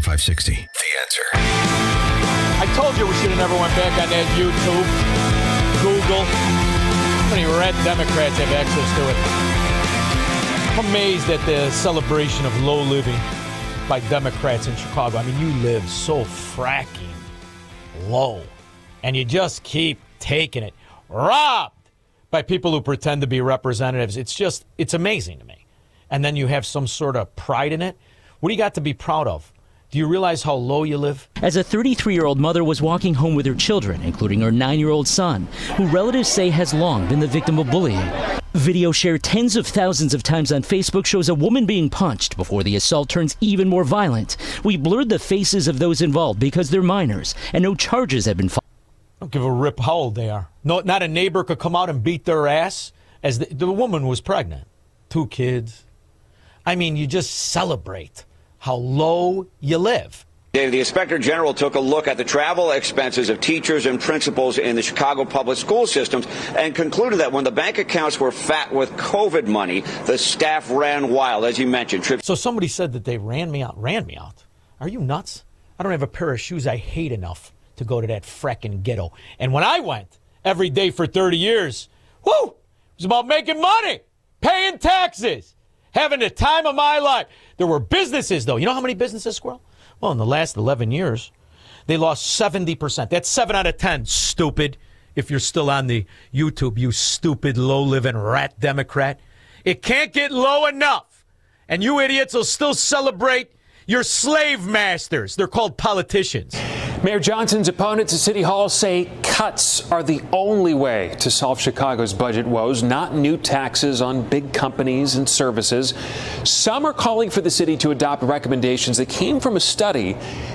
AM 560. The Answer. I told you we should have never went back on that YouTube, Google. How many red Democrats have access to it? I'm amazed at the celebration of low living by Democrats in Chicago. I mean, you live so fracking low, and you just keep taking it. Robbed by people who pretend to be representatives. It's amazing to me. And then you have some sort of pride in it. What do you got to be proud of? Do you realize how low you live? As a 33-year-old mother was walking home with her children, including her 9-year-old son, who relatives say has long been the victim of bullying. Video shared tens of thousands of times on Facebook shows a woman being punched before the assault turns even more violent. We blurred the faces of those involved because they're minors, and no charges have been filed. Don't give a rip how old they are. No, not a neighbor could come out and beat their ass. As the woman was pregnant. 2 kids. I mean, you just celebrate how low you live. Dave, the Inspector General took a look at the travel expenses of teachers and principals in the Chicago public school systems and concluded that when the bank accounts were fat with COVID money, the staff ran wild, as you mentioned. So somebody said that they ran me out. Ran me out? Are you nuts? I don't have a pair of shoes I hate enough to go to that fracking ghetto. And when I went every day for 30 years, whoo, it was about making money, paying taxes, having the time of my life. There were businesses, though. You know how many businesses, Squirrel? Well, in the last 11 years, they lost 70%. That's 7 out of 10, stupid. If you're still on the YouTube, you stupid, low-living rat Democrat. It can't get low enough. And you idiots will still celebrate your slave masters. They're called politicians. Mayor Johnson's opponents at City Hall say cuts are the only way to solve Chicago's budget woes, not new taxes on big companies and services. Some are calling for the city to adopt recommendations that came from a study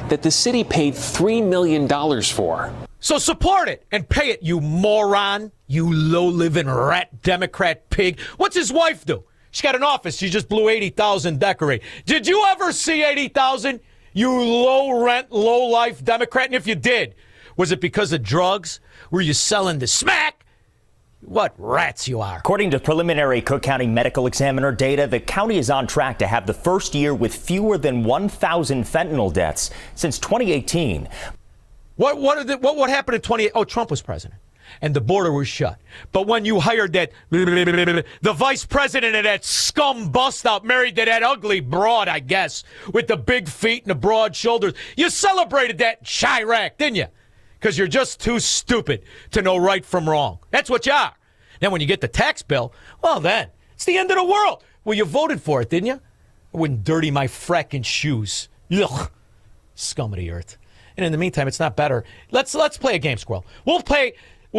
that the city paid $3 million for. So support it and pay it, you moron, you low-living rat Democrat pig. What's his wife do? She got an office. She just blew $80,000 decorate. Did you ever see $80,000? You low-rent, low-life Democrat? And if you did, was it because of drugs? Were you selling the smack? What rats you are. According to preliminary Cook County medical examiner data, the county is on track to have the first year with fewer than 1,000 fentanyl deaths since 2018. What happened in 2018? Oh, Trump was president. And the border was shut. But when you hired that, the vice president of that scum bust-out, married to that ugly broad, I guess, with the big feet and the broad shoulders, you celebrated that Chirac, didn't you? Because you're just too stupid to know right from wrong. That's what you are. Then when you get the tax bill, well then, it's the end of the world. Well, you voted for it, didn't you? I wouldn't dirty my fracking shoes. Ugh. Scum of the earth. And in the meantime, it's not better. Let's play a game, Squirrel. We'll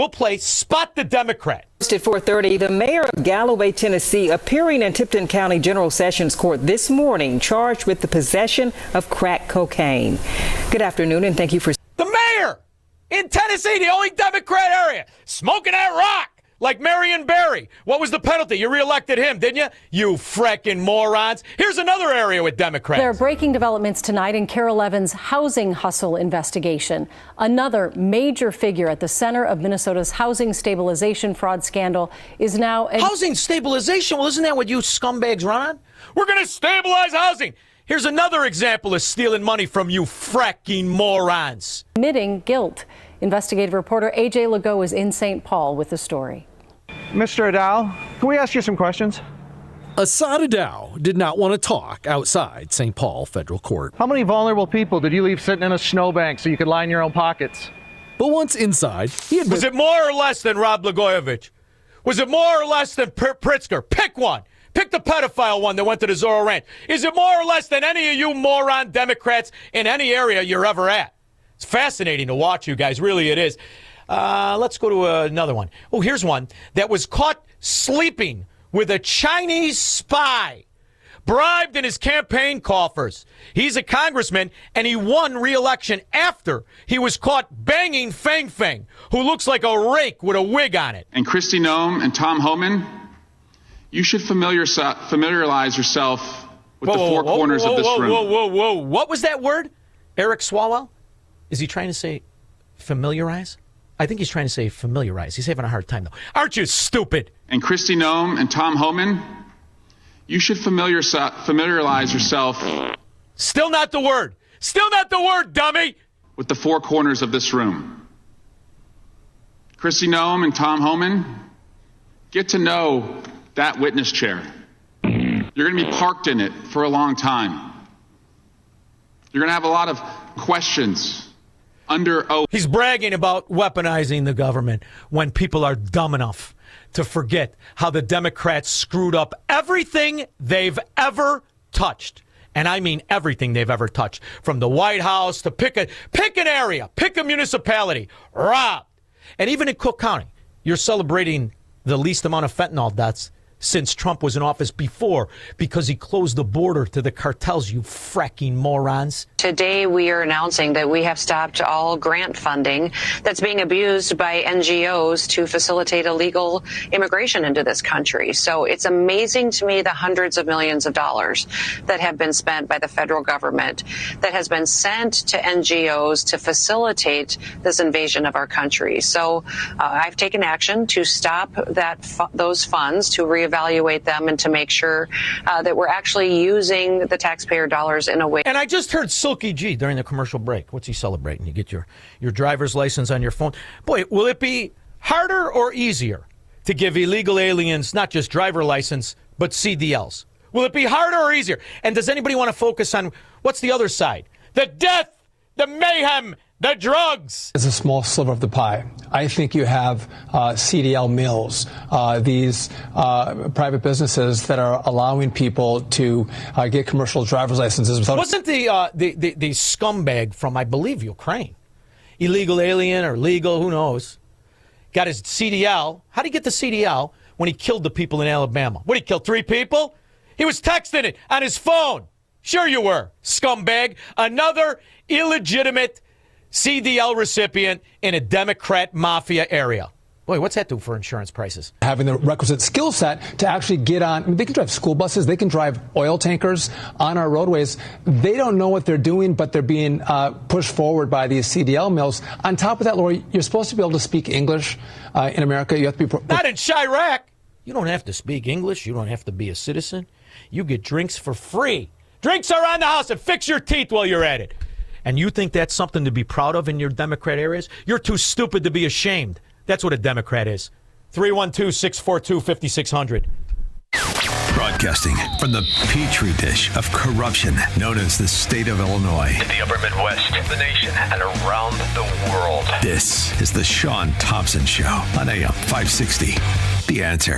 play Spot the Democrat. At 4:30, the mayor of Galloway, Tennessee, appearing in Tipton County General Sessions Court this morning, charged with the possession of crack cocaine. Good afternoon, and thank you for... The mayor in Tennessee, the only Democrat area, smoking that rock like Marion Barry. What was the penalty? You reelected him, didn't you? You fracking morons. Here's another area with Democrats. There are breaking developments tonight in Carol Evans' housing hustle investigation. Another major figure at the center of Minnesota's housing stabilization fraud scandal is now... Housing stabilization? Well, isn't that what you scumbags run on? We're going to stabilize housing. Here's another example of stealing money from you fracking morons. Admitting guilt. Investigative reporter A.J. Legault is in St. Paul with the story. Mr. Adao, can we ask you some questions? Assad Adao did not want to talk outside St. Paul federal court. How many vulnerable people did you leave sitting in a snowbank so you could line your own pockets? But once inside, he admitted... Was it more or less than Rod Blagojevich? Was it more or less than Pritzker? Pick one. Pick the pedophile one that went to the Zorro Ranch. Is it more or less than any of you moron Democrats in any area you're ever at? It's fascinating to watch you guys. Really, it is. Let's go to another one. Oh, here's one that was caught sleeping with a Chinese spy, bribed in his campaign coffers. He's a congressman, and he won re-election after he was caught banging Feng Feng, who looks like a rake with a wig on it. And Kristi Noem and Tom Homan, you should familiarize yourself with the four corners of this room. Whoa. What was that word? Eric Swalwell? Is he trying to say familiarize? I think he's trying to say familiarize. He's having a hard time, though. Aren't you stupid? And Kristi Noem and Tom Homan, you should familiarize yourself. Still not the word. Still not the word, dummy. With the four corners of this room. Kristi Noem and Tom Homan, get to know that witness chair. You're going to be parked in it for a long time. You're going to have a lot of questions under oath. He's bragging about weaponizing the government when people are dumb enough to forget how the Democrats screwed up everything they've ever touched. And I mean everything they've ever touched. From the White House to pick an area, pick a municipality, robbed. And even in Cook County, you're celebrating the least amount of fentanyl deaths since Trump was in office before because he closed the border to the cartels, you fracking morons. Today, we are announcing that we have stopped all grant funding that's being abused by NGOs to facilitate illegal immigration into this country. So it's amazing to me the hundreds of millions of dollars that have been spent by the federal government that has been sent to NGOs to facilitate this invasion of our country. So I've taken action to stop those funds, to reevaluate them, and to make sure that we're actually using the taxpayer dollars in a way. And I just heard Silky G during the commercial break. What's he celebrating? You get your driver's license on your phone. Boy, will it be harder or easier to give illegal aliens not just driver license, but CDLs? Will it be harder or easier? And does anybody want to focus on what's the other side? The death, the mayhem, the drugs. It's a small sliver of the pie. I think you have CDL mills, these private businesses that are allowing people to get commercial driver's licenses without. Wasn't the scumbag from, I believe, Ukraine, illegal alien or legal, who knows, got his CDL? How did he get the CDL when he killed the people in Alabama? What, he killed 3 people? He was texting it on his phone. Sure you were, scumbag. Another illegitimate CDL recipient in a Democrat mafia area. Boy, what's that do for insurance prices? Having the requisite skill set to actually get on. I mean, they can drive school buses. They can drive oil tankers on our roadways. They don't know what they're doing, but they're being pushed forward by these CDL mills. On top of that, Lori, you're supposed to be able to speak English in America. You have to be. Not in Chirac. You don't have to speak English. You don't have to be a citizen. You get drinks for free. Drinks are on the house, and fix your teeth while you're at it. And you think that's something to be proud of in your Democrat areas? You're too stupid to be ashamed. That's what a Democrat is. 312-642-5600. Broadcasting from the petri dish of corruption known as the state of Illinois. In the upper Midwest, the nation, and around the world. This is the Sean Thompson Show on AM 560. The Answer.